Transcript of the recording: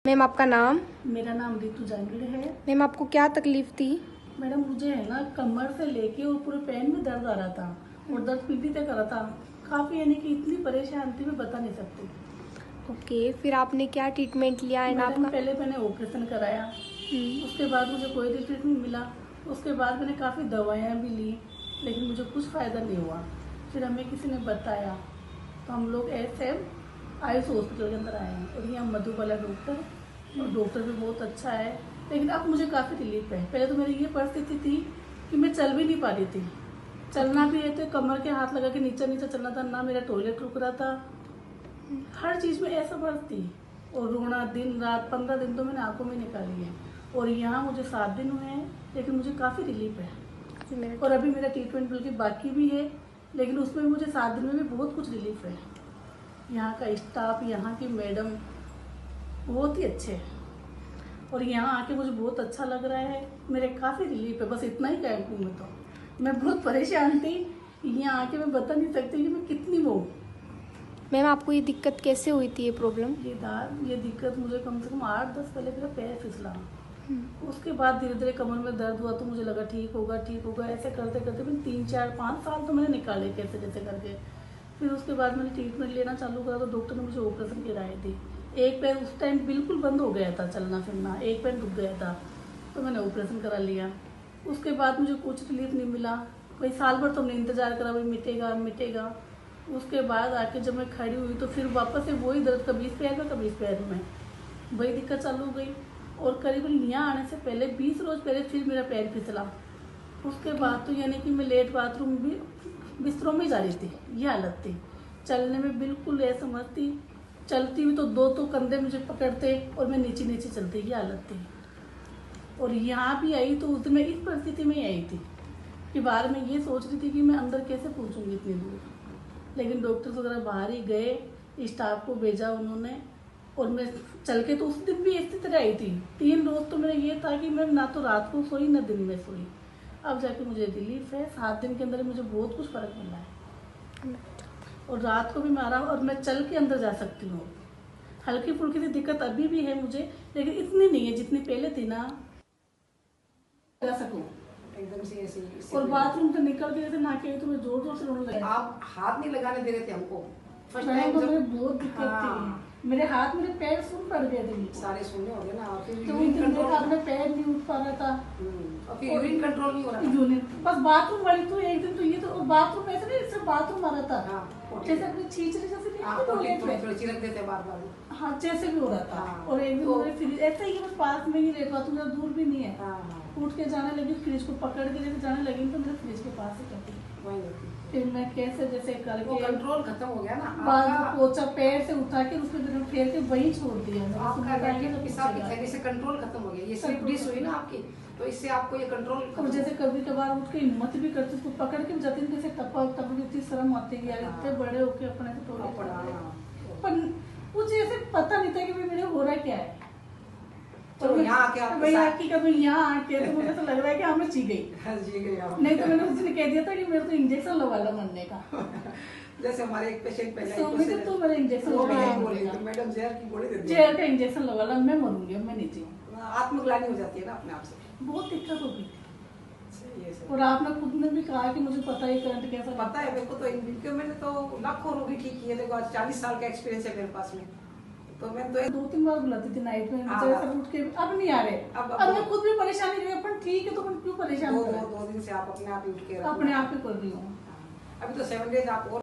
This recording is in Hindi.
मैम आपका नाम? मेरा नाम रितु जांगड़ है। मैम आपको क्या तकलीफ थी? मैडम मुझे है ना कमर से लेके और पूरे पैर में दर्द आ रहा था और दर्द पीटी तक आ रहा था। काफ़ी यानी कि इतनी परेशान थी मैं बता नहीं सकती। ओके, फिर आपने क्या ट्रीटमेंट लिया है? मैडम आपका पहले मैंने ऑपरेशन कराया, उसके बाद मुझे कोई रिजल्ट नहीं मिला। उसके बाद मैंने काफ़ी दवाइयाँ भी ली लेकिन मुझे कुछ फ़ायदा नहीं हुआ। फिर हमें किसी ने बताया तो हम लोग ऐसे आयुष हॉस्पिटल के अंदर आए हैं और यहाँ मधुबाला डॉक्टर, और डॉक्टर भी बहुत अच्छा है। लेकिन अब मुझे काफ़ी रिलीफ है। पहले तो मेरी ये परिस्थिति थी कि मैं चल भी नहीं पा रही थी। चलना भी है तो कमर के हाथ लगा के नीचे नीचे चलना था, ना मेरा टॉयलेट रुक रहा था, हर चीज़ में ऐसा बर्फ थी। और रोना दिन रात 15 दिन तो मैंने आंखों में निकाली है। और यहाँ मुझे 7 दिन हुए हैं लेकिन मुझे काफ़ी रिलीफ है। और अभी मेरा ट्रीटमेंट बल्कि बाकी भी है लेकिन उसमें मुझे 7 दिन में भी बहुत कुछ रिलीफ है। यहाँ का स्टाफ, यहाँ की मैडम बहुत ही अच्छे हैं और यहाँ आके मुझे बहुत अच्छा लग रहा है। मेरे काफ़ी रिलीफ है, बस इतना ही कहूँ मैं तो। मैं बहुत परेशान थी, यहाँ आके मैं बता नहीं सकती कि मैं कितनी वो। मैम आपको ये दिक्कत कैसे हुई थी, ये प्रॉब्लम? ये दिक्कत मुझे कम से कम 8-10 पहले मेरा पैर फिसला। उसके बाद धीरे धीरे कमर में दर्द हुआ तो मुझे लगा ठीक होगा ठीक होगा। ऐसे करते करते मैंने 3-4-5 साल तो मैंने निकाले कैसे जैसे करके। फिर उसके बाद मैंने ट्रीटमेंट लेना चालू करा तो डॉक्टर ने मुझे ऑपरेशन की राय दी। एक पैर उस टाइम बिल्कुल बंद हो गया था चलना फिरना, एक पैर रुक गया था तो मैंने ऑपरेशन करा लिया। उसके बाद मुझे कुछ रिलीफ नहीं मिला। भाई साल भर तो हमने इंतजार करा भाई मिटेगा मिटेगा। उसके बाद आके जब मैं खड़ी हुई तो फिर वापस से वही दर्द, कभी इस पैर में कभी इस पैर में, वही दिक्कत चालू हो गई। और करीबन यहाँ आने से पहले 20 रोज पहले फिर मेरा पैर फिसला। उसके बाद तो यानी कि मैं लेट बाथरूम भी बिस्तरों में जा रही थी, ये हालत थी। चलने में बिल्कुल असमर्थ थी। चलती हुई तो 2 कंधे मुझे पकड़ते और मैं नीचे नीचे चलती, ये हालत थी। और यहाँ भी आई तो उस दिन मैं इस परिस्थिति में ही आई थी कि बाहर में ये सोच रही थी कि मैं अंदर कैसे पहुँचूंगी इतनी दूर। लेकिन डॉक्टर्स वगैरह बाहर ही गए, स्टाफ को भेजा उन्होंने और मैं चल के तो उस दिन भी इसी तरह आई थी। 3 रोज तो मेरा ये था कि मैं ना तो रात को सोई ना दिन में सोई। अब जाके मुझे रिलीफ है। 7 दिन के अंदर मुझे बहुत कुछ फर्क मिला है और रात को भी मैं आ रहा हूँ और मैं चल के अंदर जा सकती हूँ। हल्की फुल्की सी दिक्कत अभी भी है मुझे लेकिन इतनी नहीं है जितनी पहले थी ना, जा सकूँ एकदम से ऐसे और बाथरूम से निकल के जैसे नाके तो मैं जोर जोर से रोने लगी। आप हाथ नहीं लगाने दे रहे थे हमको फर्स्ट टाइम टाइम तो जब मुझे बहुत दिक्कत थी। मेरे हाथ मेरे पैर सुन पड़ गए थे सारे सुनने हो गए ना। फिर तो यूरिन कंट्रोल, अपने पैर नहीं उठ पा रहा था और फिर यूरिन कंट्रोल नहीं हो रहा था। यूरिन बस बाथरूम वाली तो एक दिन तो ये तो बाथरूम ऐसे नहीं, सिर्फ बाथरूम आ रहा था। हाँ, जैसे अपनी छींचने जैसे नहीं आती टॉयलेट में, थोड़ी चिरक देते बार बार। हाँ जैसे भी हो रहा था। हाँ, और एक दिन तो मैंने फ्रिज ऐसे ही बस पास में ही रह पाती, ज़्यादा दूर भी नहीं है। हाँ, उठ के जाने लगी, फ्रिज को पकड़ के जैसे जाने लगी तो मेरे फ्रिज के पास ही करती। वही होती। फिर मैं कैसे जैसे वो करके कंट्रोल खत्म हो गया ना बाल आपका। पोछा पैर से उठा के उसके फिर फेर के वही छोड़ दिया। आपका पेशाब की थैली से कंट्रोल खत्म हो गया। ये स्लिप डिस्क हुई ना आपकी, तो इससे आपको ये कंट्रोल और जैसे कभी कभार उठ के हिम्मत भी करती, उसको पकड़ के जाती थी, जैसे टपक टपक इतनी शर्म आती है यार, इतने बड़े होके अपने से टॉयलेट पड़ा। पर मुझे ऐसे पता नहीं था कि भाई मेरे हो रहा क्या है। तो यहाँ आके आप भाई आके कभी यहाँ आके तो मुझे तो लग रहा है कि हाँ मैं जी गई। नहीं तो मैंने उस दिन कह दिया था कि मेरे को इंजेक्शन लगा लो मरने का। जैसे हमारे एक पेशेंट पहले तो मेरे इंजेक्शन मैडम जहर की गोली दे दी, जहर का इंजेक्शन लगा लो, मैं मरूंगी, मैं नहीं जीऊँ। आत्मग्लानि हो जाती है ना अपने आप से। बहुत दिक्कत हो गई। और आपने खुद ने भी कहा कि मुझे पता है करंट कैसा पता है मेरे को। तो इनके मैंने तो लाखों रोगी ठीक किए। देखो आज 40 साल का एक्सपीरियंस है मेरे पास में। तो मैं तो 2-3 बार बुलाती थी नाइट में, सब उठ के अब नहीं आ रहे। अब मैं खुद भी परेशानी रही, अपन ठीक है तो अपन क्यों परेशान कर रहे हैं? 2 दिन से आप अपने आप ही उठ के अपने आप ही कर रही हूँ। अभी तो 7 डेज आप और